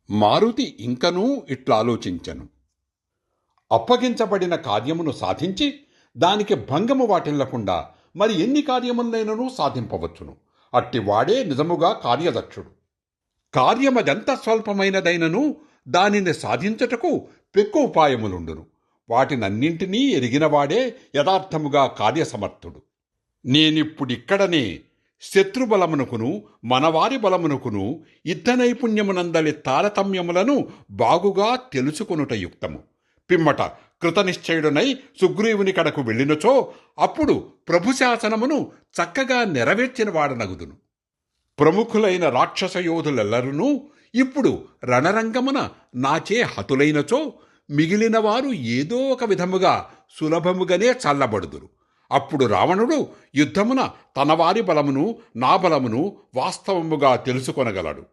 మారుతి ఇంకనూ ఇట్లాలోచించెను. అప్పగించబడిన కార్యమును సాధించి దానికి భంగము వాటిల్లకుండా మరి ఎన్ని కార్యములైనను సాధింపవచ్చును. అట్టివాడే నిజముగా కార్యదక్షుడు. కార్యమదెంత స్వల్పమైనదైనను దానిని సాధించుటకు పెక్కు ఉపాయములుండును. వాటినన్నింటినీ ఎరిగినవాడే యథార్థముగా కార్యసమర్థుడు. నేనిప్పుడిక్కడనే శత్రుబలమునకును మనవారి బలమునకును యుద్ధ నైపుణ్యమునందలి తారతమ్యములను బాగుగా తెలుసుకొనుట యుక్తము. పిమ్మట కృతనిశ్చయుడునై సుగ్రీవుని కడకు వెళ్ళినచో అప్పుడు ప్రభుశాసనమును చక్కగా నెరవేర్చిన వాడనగుదును. ప్రముఖులైన రాక్షస యోధులెల్లరూ ఇప్పుడు రణరంగమున నాచే హతులైనచో మిగిలిన వారు ఏదో ఒక విధముగా సులభముగానే చల్లబడుదురు. అప్పుడు రావణుడు యుద్ధమున తనవారి బలమును నా బలమును వాస్తవముగా తెలుసుకొనగలడు.